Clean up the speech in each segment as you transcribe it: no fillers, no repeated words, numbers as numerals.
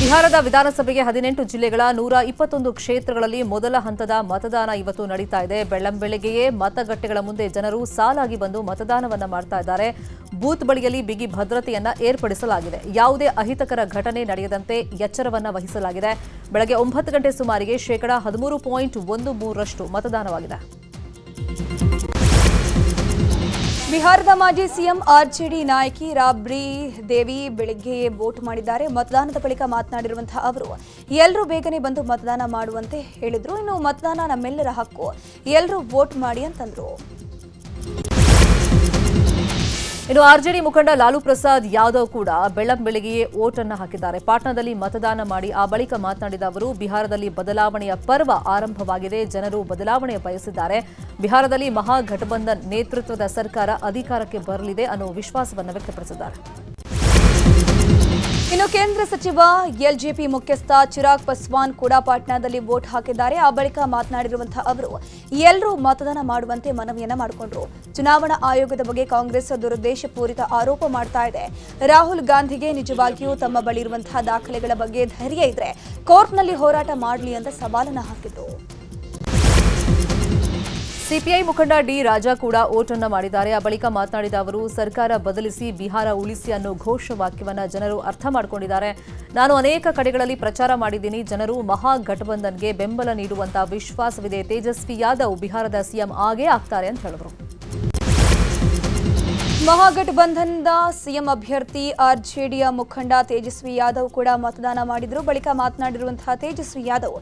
ಬಿಹಾರದ ವಿಧಾನಸಭೆಗೆ 18 ಜಿಲ್ಲೆಗಳ 121 ಕ್ಷೇತ್ರಗಳಲ್ಲಿ ಮೊದಲ ಹಂತದ ಮತದಾನ ಇವತ್ತು ನಡೀತಾ ಇದೆ. ಬೆಳ್ಳಂಬೆಳಗ್ಗೆಯೇ ಮತಗಟ್ಟೆಗಳ ಮುಂದೆ ಜನರು ಸಾಲಾಗಿ ಬಂದು ಮತದಾನವನ್ನ ಮಾಡ್ತಾ ಇದ್ದಾರೆ. ಬೂತ್ ಬಳಿಯಲ್ಲಿ ಬಿಗಿ ಭದ್ರತೆಯನ್ನ ಏರ್ಪಡಿಸಲಾಗಿದೆ. ಯಾವುದೇ ಅಹಿತಕರ ಘಟನೆ ನಡೆಯದಂತೆ ಎಚ್ಚರವನ್ನ ವಹಿಸಲಾಗಿದೆ. ಬೆಳಗ್ಗೆ 9 ಗಂಟೆ ಸುಮಾರಿಗೆ 13.13% ಮತದಾನವಾಗಿದೆ. ಬಿಹಾರದ ಮಾಜಿ ಸಿಎಂ ಆರ್ಜೆಡಿ ನಾಯಕಿ ರಾಬ್ರಿ ದೇವಿ ಬೆಳಗ್ಗೆ ವೋಟ್ ಮಾಡಿದ್ದಾರೆ. ಮತದಾನದ ಬಳಿಕ ಮಾತನಾಡಿರುವಂತಹ ಅವರು ಎಲ್ಲರೂ ಬೇಗನೆ ಬಂದು ಮತದಾನ ಮಾಡುವಂತೆ ಹೇಳಿದ್ರು. ಇನ್ನು ಮತದಾನ ನಮ್ಮೆಲ್ಲರ ಹಕ್ಕು, ಎಲ್ಲರೂ ವೋಟ್ ಮಾಡಿ ಅಂತಂದ್ರು. ಇನ್ನು ಆರ್ಜೆಡಿ ಮುಖಂಡ ಲಾಲು ಪ್ರಸಾದ್ ಯಾದವ್ ಕೂಡ ಬೆಳ್ಳಂಬೆಳಗ್ಗೆಯೇ ವೋಟ್ ಅನ್ನು ಹಾಕಿದ್ದಾರೆ. ಪಾಟ್ನಾದಲ್ಲಿ ಮತದಾನ ಮಾಡಿ ಆ ಬಳಿಕ ಮಾತನಾಡಿದ ಅವರು ಬಿಹಾರದಲ್ಲಿ ಬದಲಾವಣೆಯ ಪರ್ವ ಆರಂಭವಾಗಿದೆ. ಜನರು ಬದಲಾವಣೆ ಬಯಸಿದ್ದಾರೆ. ಬಿಹಾರದಲ್ಲಿ ಮಹಾಗಠಬಂಧನ್ ನೇತೃತ್ವದ ಸರ್ಕಾರ ಅಧಿಕಾರಕ್ಕೆ ಬರಲಿದೆ ಅನ್ನೋ ವಿಶ್ವಾಸವನ್ನು ವ್ಯಕ್ತಪಡಿಸಿದ್ದಾರೆ. ಇನ್ನು ಕೇಂದ್ರ ಸಚಿವ ಎಲ್ಜೆಪಿ ಮುಖ್ಯಸ್ಥ ಚಿರಾಗ್ ಪಾಸ್ವಾನ್ ಕೂಡ ಪಾಟ್ನಾದಲ್ಲಿ ವೋಟ್ ಹಾಕಿದ್ದಾರೆ. ಆ ಬಳಿಕ ಮಾತನಾಡಿರುವಂತಹ ಅವರು ಎಲ್ಲರೂ ಮತದಾನ ಮಾಡುವಂತೆ ಮನವಿಯನ್ನ ಮಾಡಿಕೊಂಡ್ರು. ಚುನಾವಣಾ ಆಯೋಗದ ಬಗ್ಗೆ ಕಾಂಗ್ರೆಸ್ ದುರುದ್ದೇಶಪೂರಿತ ಆರೋಪ ಮಾಡ್ತಾ ಇದೆ. ರಾಹುಲ್ ಗಾಂಧಿಗೆ ನಿಜವಾಗಿಯೂ ತಮ್ಮ ಬಳಿ ಇರುವಂತಹ ದಾಖಲೆಗಳ ಬಗ್ಗೆ ಧೈರ್ಯ ಇದ್ರೆ ಕೋರ್ಟ್ನಲ್ಲಿ ಹೋರಾಟ ಮಾಡಲಿ ಅಂತ ಸವಾಲನ್ನ ಹಾಕಿದ್ರು. ಸಿಪಿಐ ಮುಖಂಡ ಡಿ ರಾಜಾ ಕೂಡ ವೋಟ್ ಅನ್ನು ಮಾಡಿದ್ದಾರೆ. ಆ ಬಳಿಕ ಮಾತನಾಡಿದ ಅವರು ಸರ್ಕಾರ ಬದಲಿಸಿ ಬಿಹಾರ ಉಳಿಸಿ ಅನ್ನೋ ಘೋಷವಾಕ್ಯವನ್ನ ಜನರು ಅರ್ಥ ಮಾಡಿಕೊಂಡಿದ್ದಾರೆ. ನಾನು ಅನೇಕ ಕಡೆಗಳಲ್ಲಿ ಪ್ರಚಾರ ಮಾಡಿದ್ದೀನಿ. ಜನರು ಮಹಾಗಠಬಂಧನ್ಗೆ ಬೆಂಬಲ ನೀಡುವಂತಹ ವಿಶ್ವಾಸವಿದೆ. ತೇಜಸ್ವಿ ಯಾದವ್ ಬಿಹಾರದ ಸಿಎಂ ಆಗೇ ಆಗ್ತಾರೆ ಅಂತ ಹೇಳಿದ್ರು. ಮಹಾಗಠಬಂಧನದ ಸಿಎಂ ಅಭ್ಯರ್ಥಿ ಆರ್ಜೆಡಿಯ ಮುಖಂಡ ತೇಜಸ್ವಿ ಯಾದವ್ ಕೂಡ ಮತದಾನ ಮಾಡಿದ್ರು. ಬಳಿಕ ಮಾತನಾಡಿರುವಂತಹ ತೇಜಸ್ವಿ ಯಾದವ್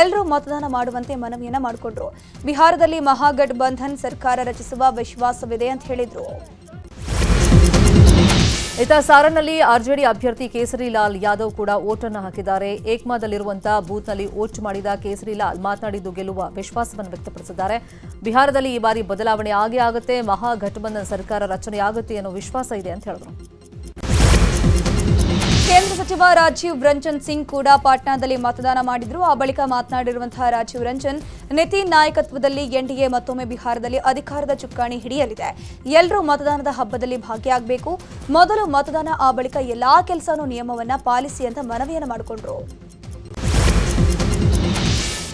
ಎಲ್ಲರೂ ಮತದಾನ ಮಾಡುವಂತೆ ಮನವಿಯನ್ನ ಮಾಡಿಕೊಂಡ್ರು. ಬಿಹಾರದಲ್ಲಿ ಮಹಾಗಠಬಂಧನ್ ಸರ್ಕಾರ ರಚಿಸುವ ವಿಶ್ವಾಸವಿದೆ ಅಂತ ಹೇಳಿದ್ರು. ಇತ್ತ ಸಾರನ್ನಲ್ಲಿ ಆರ್ಜೆಡಿ ಅಭ್ಯರ್ಥಿ ಕೇಸರಿಲಾಲ್ ಯಾದವ್ ಕೂಡ ವೋಟ್ ಅನ್ನು ಹಾಕಿದ್ದಾರೆ. ಏಕ್ಮಾದಲ್ಲಿರುವಂತಹ ಬೂತ್ನಲ್ಲಿ ವೋಟ್ ಮಾಡಿದ ಕೇಸರಿಲಾಲ್ ಮಾತನಾಡಿದ್ದು ಗೆಲ್ಲುವ ವಿಶ್ವಾಸವನ್ನು ವ್ಯಕ್ತಪಡಿಸಿದ್ದಾರೆ. ಬಿಹಾರದಲ್ಲಿ ಈ ಬಾರಿ ಬದಲಾವಣೆ ಆಗೇ ಆಗುತ್ತೆ, ಮಹಾಗಠಬಂಧನ್ ಸರ್ಕಾರ ರಚನೆ ಆಗುತ್ತೆ ಅನ್ನೋ ವಿಶ್ವಾಸ ಇದೆ ಅಂತ ಹೇಳಿದ್ರು. ಕೇಂದ್ರ ಸಚಿವ ರಾಜೀವ್ ರಂಜನ್ ಸಿಂಗ್ ಕೂಡ ಪಾಟ್ನಾದಲ್ಲಿ ಮತದಾನ ಮಾಡಿದ್ರು. ಆ ಬಳಿಕ ಮಾತನಾಡಿರುವಂತಹ ರಾಜೀವ್ ರಂಜನ್ ನಿತಿನ್ ನಾಯಕತ್ವದಲ್ಲಿ ಎನ್ಡಿಎ ಮತ್ತೊಮ್ಮೆ ಬಿಹಾರದಲ್ಲಿ ಅಧಿಕಾರದ ಚುಕ್ಕಾಣಿ ಹಿಡಿಯಲಿದೆ. ಎಲ್ಲರೂ ಮತದಾನದ ಹಬ್ಬದಲ್ಲಿ ಭಾಗಿಯಾಗಬೇಕು. ಮೊದಲು ಮತದಾನ, ಆ ಬಳಿಕ ಎಲ್ಲಾ ಕೆಲಸನೂ ನಿಯಮವನ್ನ ಪಾಲಿಸಿ ಅಂತ ಮನವಿಯನ್ನು ಮಾಡಿಕೊಂಡ್ರು.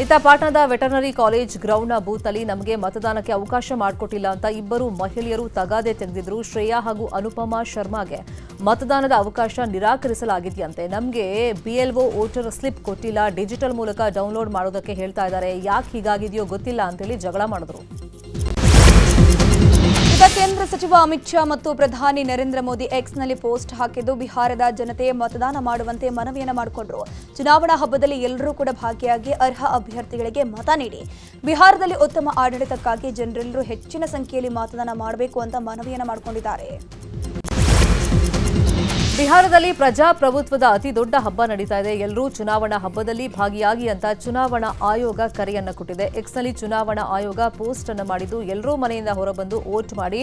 ಇತ್ತ ಪಾಟ್ನಾದ ವೆಟರ್ನರಿ ಕಾಲೇಜ್ ಗ್ರೌಂಡ್ನ ಬೂತ್ನಲ್ಲಿ ನಮಗೆ ಮತದಾನಕ್ಕೆ ಅವಕಾಶ ಮಾಡಿಕೊಟ್ಟಿಲ್ಲ ಅಂತ ಇಬ್ಬರು ಮಹಿಳೆಯರು ತಗಾದೆ ತೆಗೆದಿದ್ರು. ಶ್ರೇಯಾ ಹಾಗೂ ಅನುಪಮಾ ಶರ್ಮಾಗೆ ಮತದಾನದ ಅವಕಾಶ ನಿರಾಕರಿಸಲಾಗಿದೆಯಂತೆ. ನಮಗೆ ಬಿಎಲ್ಒ ವೋಟರ್ ಸ್ಲಿಪ್ ಕೊಟ್ಟಿಲ್ಲ, ಡಿಜಿಟಲ್ ಮೂಲಕ ಡೌನ್ಲೋಡ್ ಮಾಡೋದಕ್ಕೆ ಹೇಳ್ತಾ ಇದ್ದಾರೆ. ಯಾಕೆ ಹೀಗಾಗಿದೆಯೋ ಗೊತ್ತಿಲ್ಲ ಅಂತೇಳಿ ಜಗಳ ಮಾಡಿದ್ರು. ಕೇಂದ್ರ ಸಚಿವ ಅಮಿತ್ ಶಾ ಮತ್ತು ಪ್ರಧಾನಿ ನರೇಂದ್ರ ಮೋದಿ ಎಕ್ಸ್ನಲ್ಲಿ ಪೋಸ್ಟ್ ಹಾಕಿದ್ದು ಬಿಹಾರದ ಜನತೆ ಮತದಾನ ಮಾಡುವಂತೆ ಮನವಿಯನ್ನು ಮಾಡಿಕೊಂಡ್ರು. ಚುನಾವಣಾ ಹಬ್ಬದಲ್ಲಿ ಎಲ್ಲರೂ ಕೂಡ ಭಾಗಿಯಾಗಿ ಅರ್ಹ ಅಭ್ಯರ್ಥಿಗಳಿಗೆ ಮತ ನೀಡಿ. ಬಿಹಾರದಲ್ಲಿ ಉತ್ತಮ ಆಡಳಿತಕ್ಕಾಗಿ ಜನರೆಲ್ಲರೂ ಹೆಚ್ಚಿನ ಸಂಖ್ಯೆಯಲ್ಲಿ ಮತದಾನ ಮಾಡಬೇಕು ಅಂತ ಮನವಿಯನ್ನು ಮಾಡಿಕೊಂಡಿದ್ದಾರೆ. ಬಿಹಾರದಲ್ಲಿ ಪ್ರಜಾಪ್ರಭುತ್ವದ ಅತಿ ದೊಡ್ಡ ಹಬ್ಬ ನಡೀತಾ ಇದೆ. ಎಲ್ಲರೂ ಚುನಾವಣಾ ಹಬ್ಬದಲ್ಲಿ ಭಾಗಿಯಾಗಿ ಅಂತ ಚುನಾವಣಾ ಆಯೋಗ ಕರೆಯನ್ನ ಕೊಟ್ಟಿದೆ. ಎಕ್ಸ್ನಲ್ಲಿ ಚುನಾವಣಾ ಆಯೋಗ ಪೋಸ್ಟ್ ಅನ್ನು ಮಾಡಿದ್ದು ಎಲ್ಲರೂ ಮನೆಯಿಂದ ಹೊರಬಂದು ವೋಟ್ ಮಾಡಿ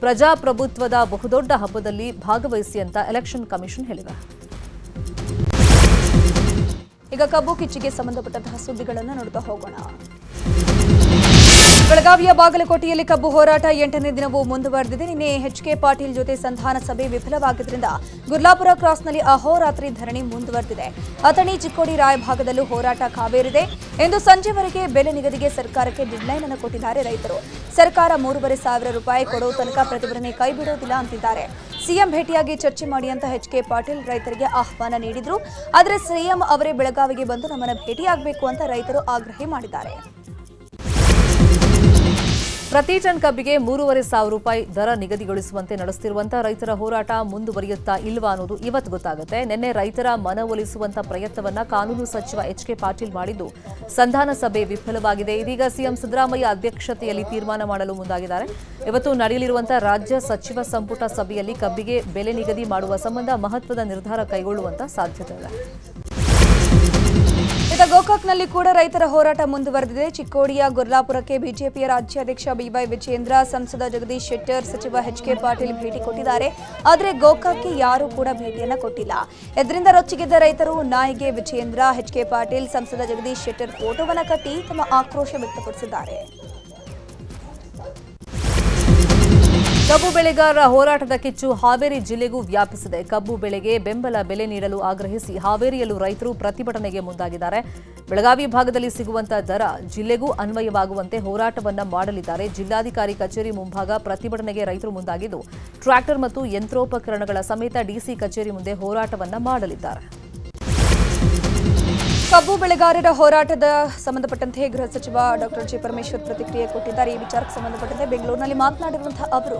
ಪ್ರಜಾಪ್ರಭುತ್ವದ ಬಹುದೊಡ್ಡ ಹಬ್ಬದಲ್ಲಿ ಭಾಗವಹಿಸಿ ಅಂತ ಎಲೆಕ್ಷನ್ ಕಮಿಷನ್ ಹೇಳಿದೆ. ಈಗ ಕಬ್ಬು ಕಿಚ್ಚಿಗೆ ಸಂಬಂಧಪಟ್ಟಂತಹ ಸುದ್ದಿಗಳನ್ನು ನೋಡ್ತಾ ಹೋಗೋಣ. ಬೆಳಗಾವಿಯ ಬಾಗಲಕೋಟೆಯಲ್ಲಿ ಕಬ್ಬು ಹೋರಾಟ 8ನೇ ದಿನವೂ ಮುಂದುವರೆದಿದೆ. ನಿನ್ನೆ ಎಚ್ಕೆ ಪಾಟೀಲ್ ಜೊತೆ ಸಂಧಾನ ಸಭೆ ವಿಫಲವಾಗಿದ್ದರಿಂದ ಗುರ್ಲಾಪುರ ಕ್ರಾಸ್ನಲ್ಲಿ ಅಹೋರಾತ್ರಿ ಧರಣಿ ಮುಂದುವರೆದಿದೆ. ಅಥಣಿ ಚಿಕ್ಕೋಡಿ ರಾಯಭಾಗದಲ್ಲೂ ಹೋರಾಟ ಕಾವೇರಿದೆ. ಇಂದು ಸಂಜೆವರೆಗೆ ಬೆಲೆ ನಿಗದಿಗೆ ಸರ್ಕಾರಕ್ಕೆ ಡೆಡ್ಲೈನ್ ಅನ್ನು ಕೊಟ್ಟಿದ್ದಾರೆ ರೈತರು. ಸರ್ಕಾರ 3,500 ರೂಪಾಯಿ ಕೊಡೋ ತನಕ ಪ್ರತಿಭಟನೆ ಕೈಬಿಡೋದಿಲ್ಲ ಅಂತಿದ್ದಾರೆ. ಸಿಎಂ ಭೇಟಿಯಾಗಿ ಚರ್ಚೆ ಮಾಡಿ ಅಂತ ಎಚ್ಕೆ ಪಾಟೀಲ್ ರೈತರಿಗೆ ಆಹ್ವಾನ ನೀಡಿದ್ರು. ಆದರೆ ಸಿಎಂ ಅವರೇ ಬೆಳಗಾವಿಗೆ ಬಂದು ನಮ್ಮನ್ನು ಭೇಟಿಯಾಗಬೇಕು ಅಂತ ರೈತರು ಆಗ್ರಹ ಮಾಡಿದ್ದಾರೆ. ಪ್ರತಿ ಟನ್ ಕಬ್ಬಿಗೆ 3,500 ರೂಪಾಯಿ ದರ ನಿಗದಿಗೊಳಿಸುವಂತೆ ನಡೆಸುತ್ತಿರುವಂತಹ ರೈತರ ಹೋರಾಟ ಮುಂದುವರಿಯುತ್ತಾ ಇಲ್ವಾ ಅನ್ನೋದು ಇವತ್ತು ಗೊತ್ತಾಗುತ್ತೆ. ನಿನ್ನೆ ರೈತರ ಮನವೊಲಿಸುವಂತ ಪ್ರಯತ್ನವನ್ನ ಕಾನೂನು ಸಚಿವ ಎಚ್ಕೆ ಪಾಟೀಲ್ ಮಾಡಿದ್ದು ಸಂಧಾನ ಸಭೆ ವಿಫಲವಾಗಿದೆ. ಇದೀಗ ಸಿಎಂ ಸಿದ್ದರಾಮಯ್ಯ ಅಧ್ಯಕ್ಷತೆಯಲ್ಲಿ ತೀರ್ಮಾನ ಮಾಡಲು ಮುಂದಾಗಿದ್ದಾರೆ. ಇವತ್ತು ನಡೆಯಲಿರುವಂತಹ ರಾಜ್ಯ ಸಚಿವ ಸಂಪುಟ ಸಭೆಯಲ್ಲಿ ಕಬ್ಬಿಗೆ ಬೆಲೆ ನಿಗದಿ ಮಾಡುವ ಸಂಬಂಧ ಮಹತ್ವದ ನಿರ್ಧಾರ ಕೈಗೊಳ್ಳುವಂತ ಸಾಧ್ಯತೆ ಇದೆ. ಗೋಕಾಕ್ನಲ್ಲಿ ಕೂಡ ರೈತರ ಹೋರಾಟ ಮುಂದುವರೆದಿದೆ. ಚಿಕ್ಕೋಡಿಯ ಗುರ್ಲಾಪುರಕ್ಕೆ ಬಿಜೆಪಿಯ ರಾಜ್ಯಾಧ್ಯಕ್ಷ ಬಿವೈ ವಿಜಯೇಂದ್ರ, ಸಂಸದ ಜಗದೀಶ್ ಶೆಟ್ಟರ್, ಸಚಿವ ಎಚ್ಕೆ ಪಾಟೀಲ್ ಭೇಟಿ ಕೊಟ್ಟಿದ್ದಾರೆ. ಆದರೆ ಗೋಕಾಕ್ಗೆ ಯಾರೂ ಕೂಡ ಭೇಟಿಯನ್ನ ಕೊಟ್ಟಿಲ್ಲ. ಇದರಿಂದ ರೊಚ್ಚಿಗೆದ್ದ ರೈತರು ನಾಯಿಗೆ ವಿಜಯೇಂದ್ರ, ಎಚ್ಕೆ ಪಾಟೀಲ್, ಸಂಸದ ಜಗದೀಶ್ ಶೆಟ್ಟರ್ ಫೋಟೋವನ್ನ ಕಟ್ಟಿ ತಮ್ಮ ಆಕ್ರೋಶ ವ್ಯಕ್ತಪಡಿಸಿದ್ದಾರೆ. ಕಬ್ಬು ಬೆಳೆಗಾರರ ಹೋರಾಟದ ಕಿಚ್ಚು ಹಾವೇರಿ ಜಿಲ್ಲೆಗೂ ವ್ಯಾಪಿಸಿದೆ. ಕಬ್ಬು ಬೆಳೆಗೆ ಬೆಂಬಲ ಬೆಲೆ ನೀಡಲು ಆಗ್ರಹಿಸಿ ಹಾವೇರಿಯಲ್ಲೂ ರೈತರು ಪ್ರತಿಭಟನೆಗೆ ಮುಂದಾಗಿದ್ದಾರೆ. ಬೆಳಗಾವಿ ಭಾಗದಲ್ಲಿ ಸಿಗುವಂತಹ ದರ ಜಿಲ್ಲೆಗೂ ಅನ್ವಯವಾಗುವಂತೆ ಹೋರಾಟವನ್ನ ಮಾಡಲಿದ್ದಾರೆ. ಜಿಲ್ಲಾಧಿಕಾರಿ ಕಚೇರಿ ಮುಂಭಾಗ ಪ್ರತಿಭಟನೆಗೆ ರೈತರು ಮುಂದಾಗಿದ್ದು ಟ್ರ್ಯಾಕ್ಟರ್ ಮತ್ತು ಯಂತ್ರೋಪಕರಣಗಳ ಸಮೇತ ಡಿಸಿ ಕಚೇರಿ ಮುಂದೆ ಹೋರಾಟವನ್ನ ಮಾಡಲಿದ್ದಾರೆ. ಕಬ್ಬು ಬೆಳೆಗಾರರ ಹೋರಾಟದ ಸಂಬಂಧಪಟ್ಟಂತೆ ಗೃಹ ಸಚಿವ ಡಾಕ್ಟರ್ ಜಿ ಪರಮೇಶ್ವರ್ ಪ್ರತಿಕ್ರಿಯೆ ಕೊಟ್ಟಿದ್ದಾರೆ. ಈ ವಿಚಾರಕ್ಕೆ ಸಂಬಂಧಪಟ್ಟಂತೆ ಬೆಂಗಳೂರಿನಲ್ಲಿ ಮಾತನಾಡಿರುವಂತಹ ಅವರು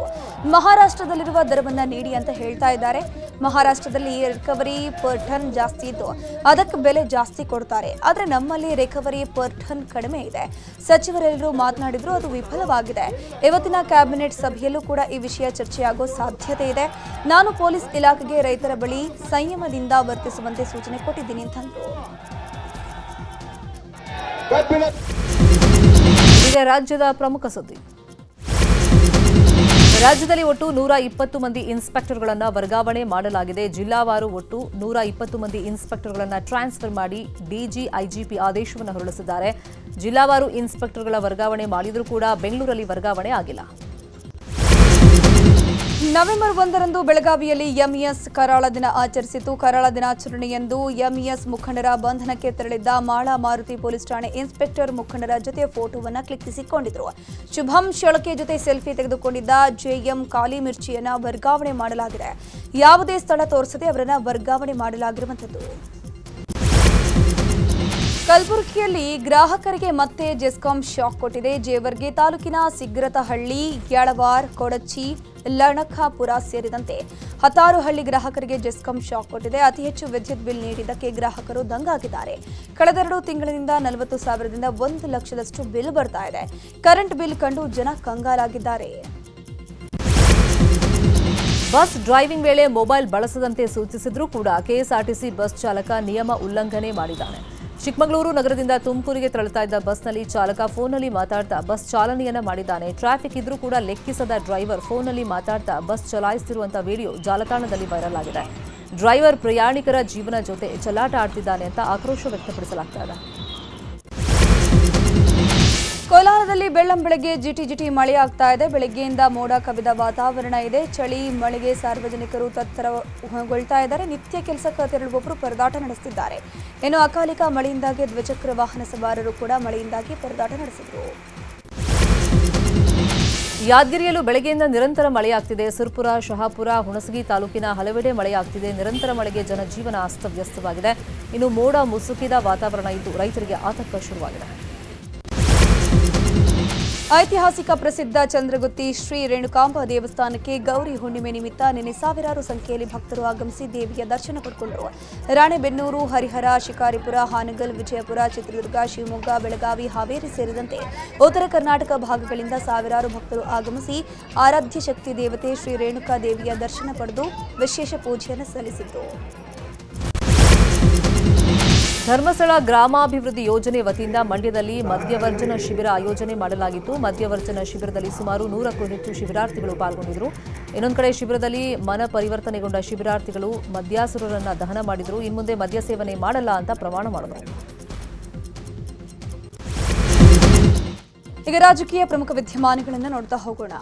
ಮಹಾರಾಷ್ಟ್ರದಲ್ಲಿರುವ ದರವನ್ನ ನೀಡಿ ಅಂತ ಹೇಳ್ತಾ ಇದ್ದಾರೆ. ಮಹಾರಾಷ್ಟ್ರದಲ್ಲಿ ರಿಕವರಿ ಪರ್ ಟನ್ ಜಾಸ್ತಿ ಇದ್ದು ಅದಕ್ಕೆ ಬೆಲೆ ಜಾಸ್ತಿ ಕೊಡ್ತಾರೆ, ಆದರೆ ನಮ್ಮಲ್ಲಿ ರಿಕವರಿ ಪರ್ ಟನ್ ಕಡಿಮೆ ಇದೆ. ಸಚಿವರೆಲ್ಲರೂ ಮಾತನಾಡಿದ್ರು, ಅದು ವಿಫಲವಾಗಿದೆ. ಇವತ್ತಿನ ಕ್ಯಾಬಿನೆಟ್ ಸಭೆಯಲ್ಲೂ ಕೂಡ ಈ ವಿಷಯ ಚರ್ಚೆಯಾಗೋ ಸಾಧ್ಯತೆ ಇದೆ. ನಾನು ಪೊಲೀಸ್ ಇಲಾಖೆಗೆ ರೈತರ ಬಳಿ ಸಂಯಮದಿಂದ ವರ್ತಿಸುವಂತೆ ಸೂಚನೆ ಕೊಟ್ಟಿದ್ದೀನಿ ಅಂತಂದ್ರು. ಈಗ ರಾಜ್ಯದ ಪ್ರಮುಖ ಸುದ್ದಿ. ರಾಜ್ಯದಲ್ಲಿ ಒಟ್ಟು 120 ಮಂದಿ ಇನ್ಸ್ಪೆಕ್ಟರ್ಗಳನ್ನು ವರ್ಗಾವಣೆ ಮಾಡಲಾಗಿದೆ. ಜಿಲ್ಲಾವಾರು ಒಟ್ಟು 120 ಮಂದಿ ಇನ್ಸ್ಪೆಕ್ಟರ್ಗಳನ್ನು ಟ್ರಾನ್ಸ್ಫರ್ ಮಾಡಿ ಡಿಜಿ ಐಜಿಪಿ ಆದೇಶವನ್ನು ಹೊರಡಿಸಿದ್ದಾರೆ. ಜಿಲ್ಲಾವಾರು ಇನ್ಸ್ಪೆಕ್ಟರ್ಗಳ ವರ್ಗಾವಣೆ ಮಾಡಿದರೂ ಕೂಡ ಬೆಂಗಳೂರಲ್ಲಿ ವರ್ಗಾವಣೆ ಆಗಿಲ್ಲ. ನವೆಂಬರ್ 1ರಂದು ಬೆಳಗಾವಿಯಲ್ಲಿ ಎಂಇಎಸ್ ಕರಾಳ ದಿನ ಆಚರಿಸಿತು. ಕರಾಳ ದಿನಾಚರಣೆಯಂದು ಎಂಇಎಸ್ ಮುಖಂಡರ ಬಂಧನಕ್ಕೆ ತೆರಳಿದ್ದ ಮಾಳಾ ಮಾರುತಿ ಪೊಲೀಸ್ ಠಾಣೆ ಇನ್ಸ್ಪೆಕ್ಟರ್ ಮುಖಂಡರ ಜೊತೆ ಫೋಟೋವನ್ನು ಕ್ಲಿಕ್ಕಿಸಿಕೊಂಡಿದ್ರು. ಶುಭಂ ಶೊಳಕೆ ಜೊತೆ ಸೆಲ್ಫಿ ತೆಗೆದುಕೊಂಡಿದ್ದ ಜೆಎಂ ಕಾಲಿ ಮಿರ್ಚಿಯನ್ನ ವರ್ಗಾವಣೆ ಮಾಡಲಾಗಿದೆ. ಯಾವುದೇ ಸ್ಥಳ ತೋರಿಸದೆ ಅವರನ್ನ ವರ್ಗಾವಣೆ ಮಾಡಲಾಗಿರುವಂಥದ್ದು. ಕಲಬುರಗಿಯಲ್ಲಿ ಗ್ರಾಹಕರಿಗೆ ಮತ್ತೆ ಜೆಸ್ಕಾಂ ಶಾಕ್ ಕೊಟ್ಟಿದೆ. ಜೇವರ್ಗಿ ತಾಲೂಕಿನ ಸಿಗ್ರತಹಳ್ಳಿ, ಯಳವಾರ್, ಕೊಡಚಿ, ಲಣಖಾಪುರ ಸೇರಿದಂತೆ 10 ಹಳ್ಳಿ ಗ್ರಾಹಕರಿಗೆ ಜೆಸ್ಕಾಂ ಶಾಕ್ ಕೊಟ್ಟಿದೆ. ಅತಿ ಹೆಚ್ಚು ವಿದ್ಯುತ್ ಬಿಲ್ ನೀಡಿದ್ದಕ್ಕೆ ಗ್ರಾಹಕರು ದಂಗಾಗಿದ್ದಾರೆ. ಕಳೆದ 2 ತಿಂಗಳಿನಿಂದ 40,000ದಿಂದ 1 ಲಕ್ಷದಷ್ಟು ಬಿಲ್ ಬರ್ತಾ ಇದೆ. ಕರೆಂಟ್ ಬಿಲ್ ಕಂಡು ಜನ ಕಂಗಾಲಾಗಿದ್ದಾರೆ. ಬಸ್ ಡ್ರೈವಿಂಗ್ ವೇಳೆ ಮೊಬೈಲ್ ಬಳಸದಂತೆ ಸೂಚಿಸಿದ್ರೂ ಕೂಡ ಕೆಎಸ್ಆರ್ಟಿಸಿ ಬಸ್ ಚಾಲಕ ನಿಯಮ ಉಲ್ಲಂಘನೆ ಮಾಡಿದ್ದಾನೆ. ಚಿಕ್ಕಮಗಳೂರು ನಗರದಿಂದ ತುಮಕೂರಿಗೆ ತೆರಳುತ್ತಾ ಇದ್ದ ಬಸ್ನಲ್ಲಿ ಚಾಲಕ ಫೋನ್ನಲ್ಲಿ ಮಾತಾಡ್ತಾ ಬಸ್ ಚಾಲನೆಯನ್ನ ಮಾಡಿದ್ದಾನೆ. ಟ್ರಾಫಿಕ್ ಇದ್ರೂ ಕೂಡ ಲೆಕ್ಕಿಸದ ಡ್ರೈವರ್ ಫೋನ್ನಲ್ಲಿ ಮಾತಾಡ್ತಾ ಬಸ್ ಚಲಾಯಿಸುತ್ತಿರುವಂತಹ ವಿಡಿಯೋ ಜಾಲತಾಣದಲ್ಲಿ ವೈರಲ್ ಆಗಿದೆ. ಡ್ರೈವರ್ ಪ್ರಯಾಣಿಕರ ಜೀವನ ಜೊತೆ ಚೆಲ್ಲಾಟ ಆಡ್ತಿದ್ದಾನೆ ಅಂತ ಆಕ್ರೋಶ ವ್ಯಕ್ತಪಡಿಸಲಾಗ್ತಾ ಇದೆ. ಕೋಲಾರದಲ್ಲಿ ಬೆಳ್ಳಂಬೆಳಗ್ಗೆ ಜಿಟಿ ಮಳೆಯಾಗ್ತಾ ಇದೆ. ಬೆಳಗ್ಗೆಯಿಂದ ಮೋಡ ಕವಿದ ವಾತಾವರಣ ಇದೆ. ಚಳಿ ಮಳೆಗೆ ಸಾರ್ವಜನಿಕರು ತತ್ತರಗೊಳ್ತಾ ಇದ್ದಾರೆ. ನಿತ್ಯ ಕೆಲಸಕ್ಕೆ ತೆರಳುವವರು ಪರದಾಟ ನಡೆಸುತ್ತಿದ್ದಾರೆ. ಇನ್ನು ಅಕಾಲಿಕ ಮಳೆಯಿಂದಾಗಿ ದ್ವಿಚಕ್ರ ವಾಹನ ಸವಾರರು ಕೂಡ ಮಳೆಯಿಂದಾಗಿ ಪರದಾಟ ನಡೆಸಿದರು. ಯಾದಗಿರಿಯಲ್ಲೂ ಬೆಳಗ್ಗೆಯಿಂದ ನಿರಂತರ ಮಳೆಯಾಗ್ತಿದೆ. ಸುರ್ಪುರ, ಶಹಾಪುರ, ಹುಣಸಗಿ ತಾಲೂಕಿನ ಹಲವೆಡೆ ಮಳೆಯಾಗ್ತಿದೆ. ನಿರಂತರ ಮಳೆಗೆ ಜನಜೀವನ ಅಸ್ತವ್ಯಸ್ತವಾಗಿದೆ. ಇನ್ನು ಮೋಡ ಮುಸುಕಿದ ವಾತಾವರಣ ಇದ್ದು ರೈತರಿಗೆ ಆತಂಕ ಶುರುವಾಗಿದೆ. ಐತಿಹಾಸಿಕ ಪ್ರಸಿದ್ಧ ಚಂದ್ರಗುತ್ತಿ ಶ್ರೀ ರೇಣುಕಾಂಬ ದೇವಸ್ಥಾನಕ್ಕೆ ಗೌರಿ ಹುಣ್ಣಿಮೆ ನಿಮಿತ್ತ ನಿನ್ನೆ ಸಾವಿರಾರು ಸಂಖ್ಯೆಯಲ್ಲಿ ಭಕ್ತರು ಆಗಮಿಸಿ ದೇವಿಯ ದರ್ಶನ ಪಡೆದುಕೊಂಡರು. ರಾಣೆಬೆನ್ನೂರು, ಹರಿಹರ, ಶಿಕಾರಿಪುರ, ಹಾನಗಲ್, ವಿಜಯಪುರ, ಚಿತ್ರದುರ್ಗ, ಶಿವಮೊಗ್ಗ, ಬೆಳಗಾವಿ, ಹಾವೇರಿ ಸೇರಿದಂತೆ ಉತ್ತರ ಕರ್ನಾಟಕ ಭಾಗಗಳಿಂದ ಸಾವಿರಾರು ಭಕ್ತರು ಆಗಮಿಸಿ ಆರಾಧ್ಯ ಶಕ್ತಿ ದೇವತೆ ಶ್ರೀ ರೇಣುಕಾ ದೇವಿಯ ದರ್ಶನ ಪಡೆದು ವಿಶೇಷ ಪೂಜೆಯನ್ನು ಸಲ್ಲಿಸಿದರು. ಧರ್ಮಸ್ಥಳ ಗ್ರಾಮಾಭಿವೃದ್ಧಿ ಯೋಜನೆ ವತಿಯಿಂದ ಮಂಡ್ಯದಲ್ಲಿ ಮದ್ಯವರ್ಜನ ಶಿಬಿರ ಆಯೋಜನೆ ಮಾಡಲಾಗಿತ್ತು. ಮದ್ಯವರ್ಜನ ಶಿಬಿರದಲ್ಲಿ ಸುಮಾರು 100ಕ್ಕೂ ಹೆಚ್ಚು ಶಿಬಿರಾರ್ಥಿಗಳು ಪಾಲ್ಗೊಂಡಿದ್ದರು. ಇನ್ನೊಂದು ಕಡೆ ಶಿಬಿರದಲ್ಲಿ ಮನ ಪರಿವರ್ತನೆಗೊಂಡ ಶಿಬಿರಾರ್ಥಿಗಳು ಮದ್ಯಾಸುರರನ್ನ ದಹನ ಮಾಡಿದರು. ಇನ್ಮುಂದೆ ಮದ್ಯ ಸೇವನೆ ಮಾಡಲ್ಲ ಅಂತ ಪ್ರಮಾಣ ಮಾಡಿದರು. ಈಗ ರಾಜಕೀಯ ಪ್ರಮುಖ ವಿದ್ಯಮಾನಗಳನ್ನು ನೋಡ್ತಾ ಹೋಗೋಣ.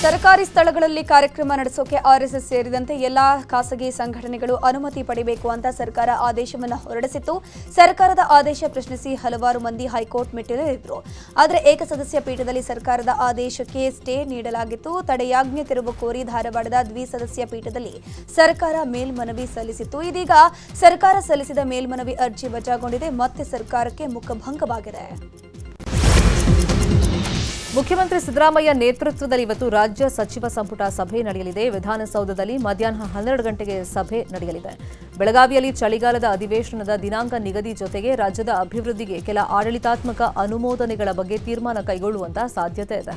ಸರ್ಕಾರಿ ಸ್ಥಳಗಳಲ್ಲಿ ಕಾರ್ಯಕ್ರಮ ನಡೆಸೋಕೆ ಆರ್ಎಸ್ಎಸ್ ಸೇರಿದಂತೆ ಎಲ್ಲಾ ಖಾಸಗಿ ಸಂಘಟನೆಗಳು ಅನುಮತಿ ಪಡೆಯಬೇಕು ಅಂತ ಸರ್ಕಾರ ಆದೇಶವನ್ನು ಹೊರಡಿಸಿತ್ತು. ಸರ್ಕಾರದ ಆದೇಶ ಪ್ರಶ್ನಿಸಿ ಹಲವಾರು ಮಂದಿ ಹೈಕೋರ್ಟ್ ಮೆಟ್ಟಿಲೇರಿದ್ರು. ಆದರೆ ಏಕಸದಸ್ಯ ಪೀಠದಲ್ಲಿ ಸರ್ಕಾರದ ಆದೇಶಕ್ಕೆ ಸ್ಟೇ ನೀಡಲಾಗಿತ್ತು. ತಡೆಯಾಜ್ಞೆ ತೆರವು ಕೋರಿ ಧಾರವಾಡದ ದ್ವಿಸದಸ್ಯ ಪೀಠದಲ್ಲಿ ಸರ್ಕಾರ ಮೇಲ್ಮನವಿ ಸಲ್ಲಿಸಿತ್ತು. ಇದೀಗ ಸರ್ಕಾರ ಸಲ್ಲಿಸಿದ ಮೇಲ್ಮನವಿ ಅರ್ಜಿ ವಜಾಗೊಂಡಿದೆ. ಮತ್ತೆ ಸರ್ಕಾರಕ್ಕೆ ಮುಖಭಂಗವಾಗಿದೆ. ಮುಖ್ಯಮಂತ್ರಿ ಸಿದ್ದರಾಮಯ್ಯ ನೇತೃತ್ವದಲ್ಲಿ ಇವತ್ತು ರಾಜ್ಯ ಸಚಿವ ಸಂಪುಟ ಸಭೆ ನಡೆಯಲಿದೆ. ವಿಧಾನಸೌಧದಲ್ಲಿ ಮಧ್ಯಾಹ್ನ 12 ಗಂಟೆಗೆ ಸಭೆ ನಡೆಯಲಿದೆ. ಬೆಳಗಾವಿಯಲ್ಲಿ ಚಳಿಗಾಲದ ಅಧಿವೇಶನದ ದಿನಾಂಕ ನಿಗದಿ ಜೊತೆಗೆ ರಾಜ್ಯದ ಅಭಿವೃದ್ಧಿಗೆ ಕೆಲ ಆಡಳಿತಾತ್ಮಕ ಅನುಮೋದನೆಗಳ ಬಗ್ಗೆ ತೀರ್ಮಾನ ಕೈಗೊಳ್ಳುವಂತ ಸಾಧ್ಯತೆ ಇದೆ.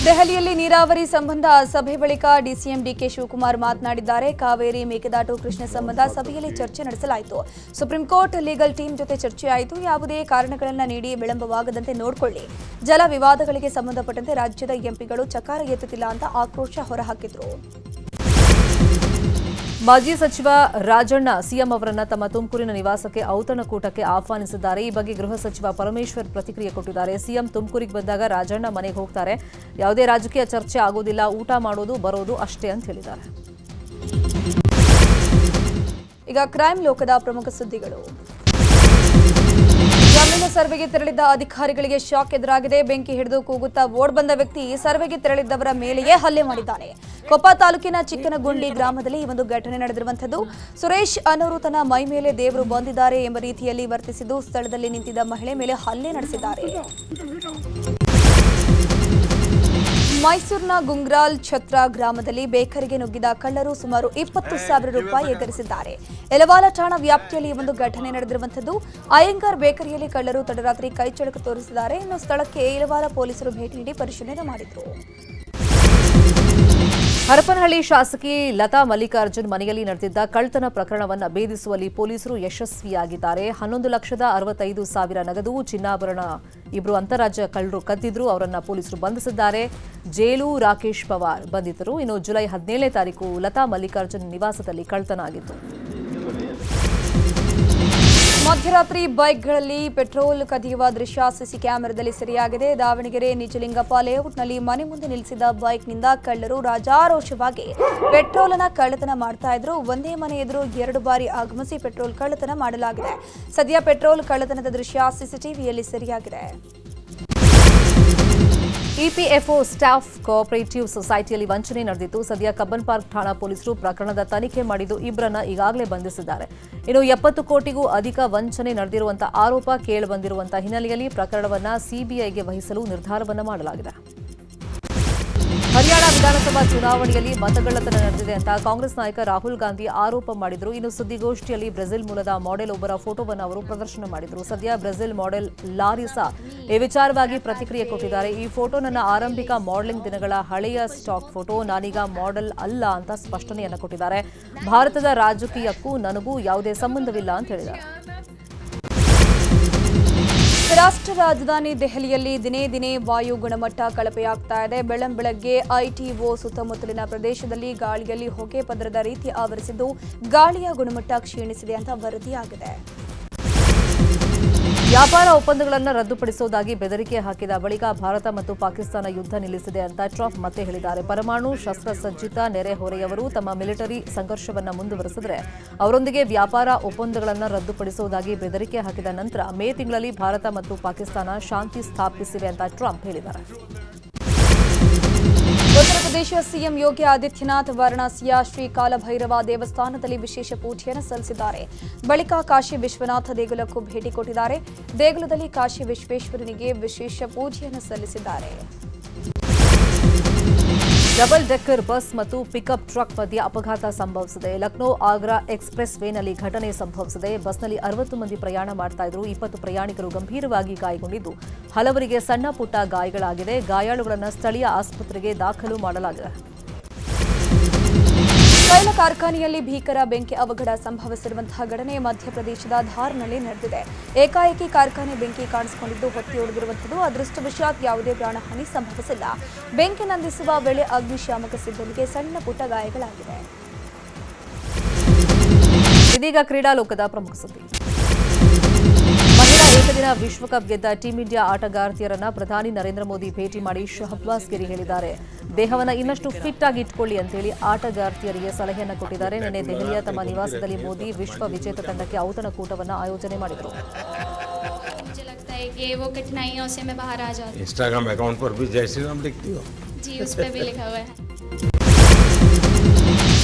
ದೆಹಲಿಯಲ್ಲಿ ನೀರಾವರಿ ಸಂಬಂಧ ಸಭೆ ಬಳಿಕ ಡಿಸಿಎಂ ಡಿಕೆ ಶಿವಕುಮಾರ್ ಮಾತನಾಡಿದ್ದಾರೆ. ಕಾವೇರಿ ಮೇಕೆದಾಟು ಕೃಷ್ಣಾ ಸಂಬಂಧ ಸಭೆಯಲ್ಲಿ ಚರ್ಚೆ ನಡೆಸಲಾಯಿತು. ಸುಪ್ರೀಂ ಕೋರ್ಟ್ ಲೀಗಲ್ ಟೀಮ್ ಜೊತೆ ಚರ್ಚೆಯಾಯಿತು. ಯಾವುದೇ ಕಾರಣಗಳನ್ನು ನೀಡಿ ವಿಳಂಬವಾಗದಂತೆ ನೋಡಿಕೊಳ್ಳಿ. ಜಲ ವಿವಾದಗಳಿಗೆ ಸಂಬಂಧಪಟ್ಟಂತೆ ರಾಜ್ಯದ ಎಂಪಿಗಳು ಚಕಾರ ಎತ್ತುತ್ತಿಲ್ಲ ಅಂತ ಆಕ್ರೋಶ ಹೊರಹಾಕಿದ್ರು. ಮಾಜಿ ಸಚಿವ ರಾಜಣ್ಣ ಸಿಎಂ ಅವರನ್ನ ತಮ್ಮ ತುಮಕೂರಿನ ನಿವಾಸಕ್ಕೆ ಔತಣಕೂಟಕ್ಕೆ ಆಹ್ವಾನಿಸಿದ್ದಾರೆ. ಈ ಬಗ್ಗೆ ಗೃಹ ಸಚಿವ ಪರಮೇಶ್ವರ್ ಪ್ರತಿಕ್ರಿಯೆ ಕೊಟ್ಟಿದ್ದಾರೆ. ಸಿಎಂ ತುಮಕೂರಿಗೆ ಬಂದಾಗ ರಾಜಣ್ಣ ಮನೆಗೆ ಹೋಗ್ತಾರೆ, ಯಾವುದೇ ರಾಜಕೀಯ ಚರ್ಚೆ ಆಗೋದಿಲ್ಲ, ಊಟ ಮಾಡೋದು ಬರೋದು ಅಷ್ಟೇ ಅಂತ ಹೇಳಿದ್ದಾರೆ. ಈಗ ಕ್ರೈಮ್ ಲೋಕದ ಪ್ರಮುಖ ಸುದ್ದಿಗಳು. ಜಮೀನು ಸರ್ವೆಗೆ ತೆರಳಿದ್ದ ಅಧಿಕಾರಿಗಳಿಗೆ ಶಾಕ್ ಎದುರಾಗಿದೆ. ಬೆಂಕಿ ಹಿಡಿದು ಕೂಗುತ್ತಾ ಓಡ್ ಬಂದ ವ್ಯಕ್ತಿ ಸರ್ವೆಗೆ ತೆರಳಿದ್ದವರ ಮೇಲೆಯೇ ಹಲ್ಲೆ ಮಾಡಿದ್ದಾನೆ. ಕೊಪ್ಪ ತಾಲೂಕಿನ ಚಿಕ್ಕನಗುಂಡಿ ಗ್ರಾಮದಲ್ಲಿ ಈ ಒಂದು ಘಟನೆ ನಡೆದಿರುವಂತದ್ದು. ಸುರೇಶ್ ಅನ್ನೋರು ತನ್ನ ಮೈ ಮೇಲೆ ದೇವರು ಬಂದಿದ್ದಾರೆ ಎಂಬ ರೀತಿಯಲ್ಲಿ ವರ್ತಿಸಿದ್ದು ಸ್ಥಳದಲ್ಲಿ ನಿಂತಿದ್ದ ಮಹಿಳೆ ಮೇಲೆ ಹಲ್ಲೆ ನಡೆಸಿದ್ದಾರೆ. ಮೈಸೂರಿನ ಗುಂಗ್ರಾಲ್ ಛತ್ರ ಗ್ರಾಮದಲ್ಲಿ ಬೇಕರಿಗೆ ನುಗ್ಗಿದ ಕಳ್ಳರು ಸುಮಾರು 20,000 ರೂಪಾಯಿ ಎಗರಿಸಿದ್ದಾರೆ. ಎಲವಾಲ ಠಾಣಾ ವ್ಯಾಪ್ತಿಯಲ್ಲಿ ಒಂದು ಘಟನೆ ನಡೆದಿರುವಂತದ್ದು. ಅಯ್ಯಂಗಾರ್ ಬೇಕರಿಯಲ್ಲಿ ಕಳ್ಳರು ತಡರಾತ್ರಿ ಕೈಚಳಕ ತೋರಿಸಿದ್ದಾರೆ. ಇನ್ನು ಸ್ಥಳಕ್ಕೆ ಎಲವಾಲ ಪೊಲೀಸರು ಭೇಟಿ ನೀಡಿ ಪರಿಶೀಲನೆ ಮಾಡಿದರು. ಹರಪನಹಳ್ಳಿ ಶಾಸಕಿ ಲತಾ ಮಲ್ಲಿಕಾರ್ಜುನ್ ಮನೆಯಲ್ಲಿ ನಡೆದಿದ್ದ ಕಳ್ಳತನ ಪ್ರಕರಣವನ್ನು ಭೇದಿಸುವಲ್ಲಿ ಪೊಲೀಸರು ಯಶಸ್ವಿಯಾಗಿದ್ದಾರೆ. 11,65,000 ನಗದು, ಚಿನ್ನಾಭರಣ ಇಬ್ಬರು ಅಂತಾರಾಜ್ಯ ಕಳ್ಳರು ಕದ್ದಿದ್ರು, ಅವರನ್ನ ಪೊಲೀಸರು ಬಂಧಿಸಿದ್ದಾರೆ. ಜೇಲು ರಾಕೇಶ್ ಪವಾರ್ ಬಂಧಿತರು. ಇನ್ನು ಜುಲೈ 17ನೇ ತಾರೀಕು ಲತಾ ಮಲ್ಲಿಕಾರ್ಜುನ್ ನಿವಾಸದಲ್ಲಿ ಕಳ್ಳತನ ಆಗಿತ್ತು. ಮಧ್ಯರಾತ್ರಿ ಬೈಕ್ಗಳಲ್ಲಿ ಪೆಟ್ರೋಲ್ ಕದಿಯುವ ದೃಶ್ಯ ಸಿಸಿ ಕ್ಯಾಮೆರಾದಲ್ಲಿ ಸೆರೆಯಾಗಿದೆ. ದಾವಣಗೆರೆ ನಿಜಲಿಂಗಪ್ಪ ಲೇಔಟ್ನಲ್ಲಿ ಮನೆ ಮುಂದೆ ನಿಲ್ಲಿಸಿದ ಬೈಕ್ನಿಂದ ಕಳ್ಳರು ರಾಜಾರೋಷವಾಗಿ ಪೆಟ್ರೋಲ್ ಅನ್ನ ಕಳ್ಳತನ ಮಾಡ್ತಾ ಇದ್ರು. ಒಂದೇ ಮನೆ ಎದುರು 2 ಬಾರಿ ಆಗಮಿಸಿ ಪೆಟ್ರೋಲ್ ಕಳ್ಳತನ ಮಾಡಲಾಗಿದೆ. ಸದ್ಯ ಪೆಟ್ರೋಲ್ ಕಳ್ಳತನದ ದೃಶ್ಯ ಸಿಸಿಟಿವಿಯಲ್ಲಿ ಸೆರೆಯಾಗಿದೆ. ಇಪಿಎಫ್ಒ ಸ್ಟಾಫ್ ಕೋಆಪರೇಟಿವ್ ಸೊಸೈಟಿಯಲ್ಲಿ ವಂಚನೆ ನಡೆದಿತ್ತು. ಸದ್ಯ ಕಬ್ಬನ್ ಪಾರ್ಕ್ ಠಾಣಾ ಪೊಲೀಸರು ಪ್ರಕರಣದ ತನಿಖೆ ಮಾಡಿದ್ದು ಇಬ್ಬರನ್ನ ಈಗಾಗಲೇ ಬಂಧಿಸಿದ್ದಾರೆ. ಇನ್ನು 70 ಕೋಟಿಗೂ ಅಧಿಕ ವಂಚನೆ ನಡೆದಿರುವಂತಹ ಆರೋಪ ಕೇಳಿಬಂದಿರುವಂತಹ ಹಿನ್ನೆಲೆಯಲ್ಲಿ ಪ್ರಕರಣವನ್ನು ಸಿಬಿಐಗೆ ವಹಿಸಲು ನಿರ್ಧಾರವನ್ನು ಮಾಡಲಾಗಿದೆ. ಹರಿಯಾಣ ವಿಧಾನಸಭಾ ಚುನಾವಣೆಯಲ್ಲಿ ಮತಗಳ್ಳತನ ನಡೆದಿದೆ ಅಂತ ಕಾಂಗ್ರೆಸ್ ನಾಯಕ ರಾಹುಲ್ ಗಾಂಧಿ ಆರೋಪ ಮಾಡಿದ್ರು. ಇನ್ನು ಸುದ್ದಿಗೋಷ್ಠಿಯಲ್ಲಿ ಬ್ರೆಜಿಲ್ ಮೂಲದ ಮಾಡೆಲ್ ಒಬ್ಬರ ಫೋಟೋವನ್ನು ಅವರು ಪ್ರದರ್ಶನ ಮಾಡಿದ್ರು. ಸದ್ಯ ಬ್ರೆಜಿಲ್ ಮಾಡೆಲ್ ಲಾರಿಸಾ ಈ ವಿಚಾರವಾಗಿ ಪ್ರತಿಕ್ರಿಯೆ ಕೊಟ್ಟಿದ್ದಾರೆ. ಈ ಫೋಟೋ ನನ್ನ ಆರಂಭಿಕ ಮಾಡೆಲಿಂಗ್ ದಿನಗಳ ಹಳೆಯ ಸ್ಟಾಕ್ ಫೋಟೋ, ನಾನೀಗ ಮಾಡೆಲ್ ಅಲ್ಲ ಅಂತ ಸ್ಪಷ್ಟನೆಯನ್ನು ಕೊಟ್ಟಿದ್ದಾರೆ. ಭಾರತದ ರಾಜಕೀಯಕ್ಕೂ ನನಗೂ ಯಾವುದೇ ಸಂಬಂಧವಿಲ್ಲ ಅಂತ ಹೇಳಿದ್ದಾರೆ. ರಾಷ್ಟ್ರ ರಾಜಧಾನಿ ದೆಹಲಿಯಲ್ಲಿ ದಿನೇ ದಿನೇ ವಾಯು ಗುಣಮಟ್ಟ ಕಳಪೆಯಾಗ್ತಾ ಇದೆ. ಬೆಳಗ್ಗೆ ಐಟಿಒ ಸುತ್ತಮುತ್ತಲಿನ ಪ್ರದೇಶದಲ್ಲಿ ಗಾಳಿಯಲ್ಲಿ ಹೊಗೆ ಪದರದ ರೀತಿ ಆವರಿಸಿದ್ದು ಗಾಳಿಯ ಗುಣಮಟ್ಟ ಕ್ಷೀಣಿಸಿದೆ ಅಂತ ವರದಿಯಾಗಿದೆ. ವ್ಯಾಪಾರ ಒಪ್ಪಂದಗಳನ್ನು ರದ್ದುಪಡಿಸುವುದಾಗಿ ಬೆದರಿಕೆ ಹಾಕಿದ ಬಳಿಕ ಭಾರತ ಮತ್ತು ಪಾಕಿಸ್ತಾನ ಯುದ್ಧ ನಿಲ್ಲಿಸಿದೆ ಅಂತ ಟ್ರಂಪ್ ಮತ್ತೆ ಹೇಳಿದ್ದಾರೆ. ಪರಮಾಣು ಶಸ್ತ್ರಸಜ್ಜಿತ ನೆರೆಹೊರೆಯವರು ತಮ್ಮ ಮಿಲಿಟರಿ ಸಂಘರ್ಷವನ್ನು ಮುಂದುವರೆಸಿದರೆ ಅವರೊಂದಿಗೆ ವ್ಯಾಪಾರ ಒಪ್ಪಂದಗಳನ್ನು ರದ್ದುಪಡಿಸುವುದಾಗಿ ಬೆದರಿಕೆ ಹಾಕಿದ ನಂತರ ಮೇ ತಿಂಗಳಲ್ಲಿ ಭಾರತ ಮತ್ತು ಪಾಕಿಸ್ತಾನ ಶಾಂತಿ ಸ್ಥಾಪಿಸಿವೆ ಅಂತ ಟ್ರಂಪ್ ಹೇಳಿದ್ದಾರೆ. ಉತ್ತರ ಪ್ರದೇಶ ಸಿಎಂ ಯೋಗಿ ಆದಿತ್ಯನಾಥ್ ವಾರಣಾಸಿಯ ಶ್ರೀ ಕಾಲಭೈರವ ದೇವಸ್ಥಾನದಲ್ಲಿ ವಿಶೇಷ ಪೂಜೆಯನ್ನು ಸಲ್ಲಿಸಿದ್ದಾರೆ. ಬಳಿಕ ಕಾಶಿ ವಿಶ್ವನಾಥ ದೇಗುಲಕ್ಕೂ ಭೇಟಿ ಕೊಟ್ಟಿದ್ದಾರೆ. ದೇಗುಲದಲ್ಲಿ ಕಾಶಿ ವಿಶ್ವೇಶ್ವರನಿಗೆ ವಿಶೇಷ ಪೂಜೆಯನ್ನು ಸಲ್ಲಿಸಿದ್ದಾರೆ. ಡಬಲ್ ಡೆಕ್ಕರ್ ಬಸ್ ಮತ್ತು ಪಿಕಪ್ ಟ್ರಕ್ ಮಧ್ಯೆ ಅಪಘಾತ ಸಂಭವಿಸಿದೆ. ಲಕ್ನೋ ಆಗ್ರಾ ಎಕ್ಸ್ಪ್ರೆಸ್ ವೇನಲ್ಲಿ ಘಟನೆ ಸಂಭವಿಸಿದೆ. ಬಸ್ನಲ್ಲಿ 60 ಮಂದಿ ಪ್ರಯಾಣ ಮಾಡ್ತಾ ಇದ್ರು. 20 ಪ್ರಯಾಣಿಕರು ಗಂಭೀರವಾಗಿ ಗಾಯಗೊಂಡಿದ್ದು ಹಲವರಿಗೆ ಸಣ್ಣ ಪುಟ್ಟ ಗಾಯಗಳಾಗಿದೆ. ಗಾಯಾಳುಗಳನ್ನು ಸ್ಥಳೀಯ ಆಸ್ಪತ್ರೆಗೆ ದಾಖಲು ಮಾಡಲಾಗಿದೆ. ತೈಲ ಕಾರ್ಖಾನೆಯಲ್ಲಿ ಭೀಕರ ಬೆಂಕಿ ಅವಘಡ ಸಂಭವಿಸಿರುವಂತಹ ಘಟನೆ ಮಧ್ಯಪ್ರದೇಶದ ಧಾರ್ನಲ್ಲಿ ನಡೆದಿದೆ. ಏಕಾಏಕಿ ಕಾರ್ಖಾನೆ ಬೆಂಕಿ ಕಾಣಿಸಿಕೊಂಡಿದ್ದು ಹೊತ್ತಿ ಉಳಿದಿರುವಂಥದ್ದು. ಅದೃಷ್ಟವಶಾತ್ ಯಾವುದೇ ಪ್ರಾಣಹಾನಿ ಸಂಭವಿಸಿಲ್ಲ. ಬೆಂಕಿ ನಂದಿಸುವ ವೇಳೆ ಅಗ್ನಿಶಾಮಕ ಸಿಬ್ಬಂದಿಗೆ ಸಣ್ಣ ಪುಟ್ಟ ಗಾಯಗಳಾಗಿವೆ. ಇದೀಗ ಕ್ರೀಡಾ ಲೋಕದ ಪ್ರಮುಖ ಸುದ್ದಿ. ಮಹಿಳಾ ಏಕದಿನ ವಿಶ್ವಕಪ್ ಗೆದ್ದ ಟೀಂ ಇಂಡಿಯಾ ಆಟಗಾರ್ತಿಯರನ್ನ ಪ್ರಧಾನಿ ನರೇಂದ್ರ ಮೋದಿ ಭೇಟಿ ಮಾಡಿ ಶಹಬ್ಬಾಸ್ ಗಿರಿ ಹೇಳಿದ್ದಾರೆ. ದೇಹವನ್ನು ಇನ್ನಷ್ಟು ಫಿಟ್ ಆಗಿ ಇಟ್ಕೊಳ್ಳಿ ಅಂತೇಳಿ ಆಟಗಾರ್ತಿಯರಿಗೆ ಸಲಹೆಯನ್ನು ಕೊಟ್ಟಿದ್ದಾರೆ. ನಿನ್ನೆ ದೆಹಲಿಯ ತಮ್ಮ ನಿವಾಸದಲ್ಲಿ ಮೋದಿ ವಿಶ್ವ ವಿಜೇತ ತಂಡಕ್ಕೆ ಔತಣಕೂಟವನ್ನು ಆಯೋಜನೆ ಮಾಡಿದರು. इंस्टाग्राम अकाउंट पर भी जय श्री राम लिखती हो जी, उस पे भी लिखा हुआ है.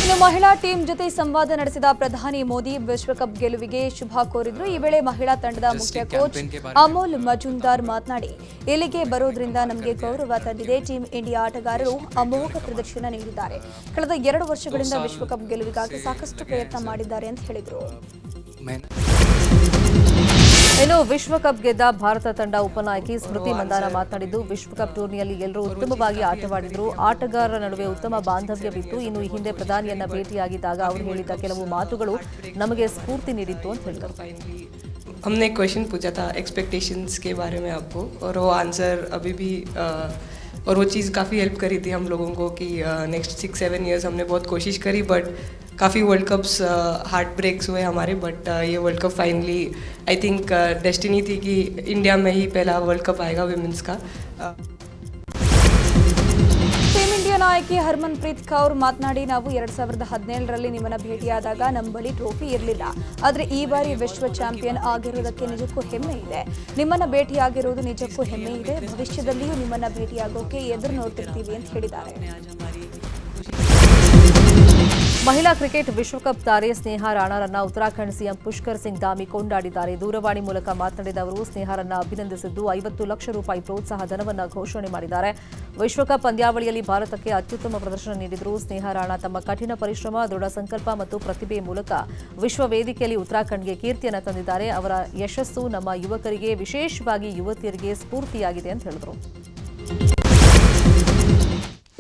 ಇನ್ನು ಮಹಿಳಾ ಟೀಮ್ ಜೊತೆ ಸಂವಾದ ನಡೆಸಿದ ಪ್ರಧಾನಿ ಮೋದಿ ವಿಶ್ವಕಪ್ ಗೆಲುವಿಗೆ ಶುಭ ಕೋರಿದ್ರು. ಈ ವೇಳೆ ಮಹಿಳಾ ತಂಡದ ಮುಖ್ಯ ಕೋಚ್ ಅಮೋಲ್ ಮಜುಂದಾರ್ ಮಾತನಾಡಿ, ಇಲ್ಲಿಗೆ ಬರೋದ್ರಿಂದ ನಮಗೆ ಗೌರವ ತಂದಿದೆ. ಟೀಂ ಇಂಡಿಯಾ ಆಟಗಾರರು ಅಮೋಘ ಪ್ರದರ್ಶನ ನೀಡಿದ್ದಾರೆ. ಕಳೆದ 2 ವರ್ಷಗಳಿಂದ ವಿಶ್ವಕಪ್ ಗೆಲುವಿಗಾಗಿ ಸಾಕಷ್ಟು ಪ್ರಯತ್ನ ಮಾಡಿದ್ದಾರೆ ಅಂತ ಹೇಳಿದರು. ಇನ್ನು ವಿಶ್ವಕಪ್ ಗೆದ್ದ ಭಾರತ ತಂಡ ಉಪನಾಯಕಿ ಸ್ಮೃತಿ ಮಂದಾನ ಮಾತನಾಡಿದ್ದು, ವಿಶ್ವಕಪ್ ಟೂರ್ನಿಯಲ್ಲಿ ಎಲ್ಲರೂ ಉತ್ತಮವಾಗಿ ಆಟವಾಡಿದ್ರು. ಆಟಗಾರರ ನಡುವೆ ಉತ್ತಮ ಬಾಂಧವ್ಯವಿತ್ತು. ಇನ್ನು ಈ ಹಿಂದೆ ಪ್ರಧಾನಿಯನ್ನ ಭೇಟಿಯಾಗಿದ್ದಾಗ ಅವರು ಹೇಳಿದ ಕೆಲವು ಮಾತುಗಳು ನಮಗೆ ಸ್ಫೂರ್ತಿ ನೀಡಿತ್ತು ಅಂತ ಹೇಳಿದರು. हमने क्वेश्चन पूछा था एक्सपेक्टेशंस के बारे में आपको, और वो आंसर अभी भी और वो चीज़ काफ़ी हेल्प करी थी हम लोगों को कि नेक्स्ट 6-7 ईयर्स हमने बहुत कोशिश करी, बट काफ़ी वर्ल्ड कप्स हार्ट ब्रेक्स हुए हमारे, बट ये world cup finally I think destiny थी कि इंडिया में ही पहला वर्ल्ड कप आएगा विमेंस का। ಟೀಮ್ ಇಂಡಿಯಾ ನಾಯಕಿ ಹರ್ಮನ್ಪ್ರೀತ್ ಕೌರ್ ಮಾತನಾಡಿ, ನಾವು 2017ರಲ್ಲಿ ನಿಮ್ಮನ್ನ ಭೇಟಿಯಾದಾಗ ನಮ್ಮ ಬಳಿ ಟ್ರೋಫಿ ಇರಲಿಲ್ಲ, ಆದರೆ ಈ ಬಾರಿ ವಿಶ್ವ ಚಾಂಪಿಯನ್ ಆಗಿರೋದಕ್ಕೆ ನಿಜಕ್ಕೂ ಹೆಮ್ಮೆ ಇದೆ. ನಿಮ್ಮನ್ನ ಭೇಟಿಯಾಗಿರೋದು ನಿಜಕ್ಕೂ ಹೆಮ್ಮೆ ಇದೆ. ಭವಿಷ್ಯದಲ್ಲಿಯೂ ನಿಮ್ಮನ್ನ ಭೇಟಿಯಾಗೋಕೆ ಎದುರು ನೋಡ್ತಿರ್ತೀವಿ ಅಂತ ಹೇಳಿದ್ದಾರೆ. ಮಹಿಳಾ ಕ್ರಿಕೆಟ್ ವಿಶ್ವಕಪ್ ತಾರೆ ಸ್ನೇಹಾ ರಾಣಾರನ್ನ ಉತ್ತರಾಖಂಡ್ ಸಿಎಂ ಪುಷ್ಕರ್ ಸಿಂಗ್ ಧಾಮಿ ಕೊಂಡಾಡಿದ್ದಾರೆ. ದೂರವಾಣಿ ಮೂಲಕ ಮಾತನಾಡಿದ ಅವರು ಸ್ನೇಹಾರನ್ನ ಅಭಿನಂದಿಸಿದ್ದು 50 ಲಕ್ಷ ರೂಪಾಯಿ ಪ್ರೋತ್ಸಾಹ ಧನವನ್ನು ಘೋಷಣೆ ಮಾಡಿದ್ದಾರೆ. ವಿಶ್ವಕಪ್ ಪಂದ್ಯಾವಳಿಯಲ್ಲಿ ಭಾರತಕ್ಕೆ ಅತ್ಯುತ್ತಮ ಪ್ರದರ್ಶನ ನೀಡಿದ್ರು ಸ್ನೇಹಾ ರಾಣಾ. ತಮ್ಮ ಕಠಿಣ ಪರಿಶ್ರಮ, ದೃಢ ಸಂಕಲ್ಪ ಮತ್ತು ಪ್ರತಿಭೆ ಮೂಲಕ ವಿಶ್ವ ವೇದಿಕೆಯಲ್ಲಿ ಉತ್ತರಾಖಂಡ್ಗೆ ಕೀರ್ತಿಯನ್ನು ತಂದಿದ್ದಾರೆ. ಅವರ ಯಶಸ್ಸು ನಮ್ಮ ಯುವಕರಿಗೆ, ವಿಶೇಷವಾಗಿ ಯುವತಿಯರಿಗೆ ಸ್ಫೂರ್ತಿಯಾಗಿದೆ ಅಂತ ಹೇಳಿದರು.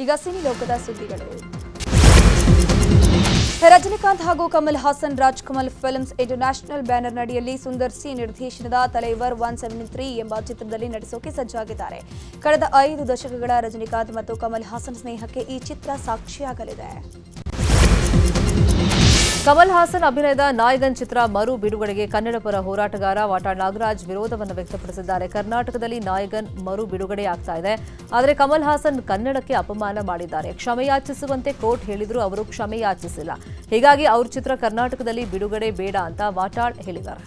ಈಗ ಸಿನಿ ಲೋಕದ ಸುದ್ದಿಗಳು. ರಜನಿಕಾಂತ್ ಹಾಗೂ Kamal Haasan Rajkamal films international banner ಅಡಿಯಲ್ಲಿ ಸುಂದರ್ ಸಿ ನಿರ್ದೇಶನದ ತಲೈವರ್ 173 ಎಂಬ ಚಿತ್ರದಲ್ಲಿ ನಟಿಸೋಕೆ ಸಜ್ಜಾಗಿದ್ದಾರೆ. ಕಳೆದ 5 ದಶಕಗಳ ರಜನಿಕಾಂತ್ ಮತ್ತು ಕಮಲ್ ಹಾಸನ್ ಸ್ನೇಹಕ್ಕೆ ಈ ಚಿತ್ರ ಸಾಕ್ಷಿಯಾಗಲಿದೆ. ಕಮಲ್ ಹಾಸನ್ ಅಭಿನಯದ ನಾಯಗನ್ ಚಿತ್ರ ಮರು ಬಿಡುಗಡೆಗೆ ಕನ್ನಡ ಪರ ಹೋರಾಟಗಾರ ವಾಟಾಳ್ ನಾಗರಾಜ್ ವಿರೋಧವನ್ನು ವ್ಯಕ್ತಪಡಿಸಿದ್ದಾರೆ. ಕರ್ನಾಟಕದಲ್ಲಿ ನಾಯಗನ್ ಮರು ಬಿಡುಗಡೆಯಾಗ್ತಾ ಇದೆ, ಆದರೆ ಕಮಲ್ ಹಾಸನ್ ಕನ್ನಡಕ್ಕೆ ಅಪಮಾನ ಮಾಡಿದ್ದಾರೆ. ಕ್ಷಮೆಯಾಚಿಸುವಂತೆ ಕೋರ್ಟ್ ಹೇಳಿದರೂ ಅವರು ಕ್ಷಮೆಯಾಚಿಸಿಲ್ಲ. ಹೀಗಾಗಿ ಅವ್ರ ಚಿತ್ರ ಕರ್ನಾಟಕದಲ್ಲಿ ಬಿಡುಗಡೆ ಬೇಡ ಅಂತ ವಾಟಾಳ್ ಹೇಳಿದ್ದಾರೆ.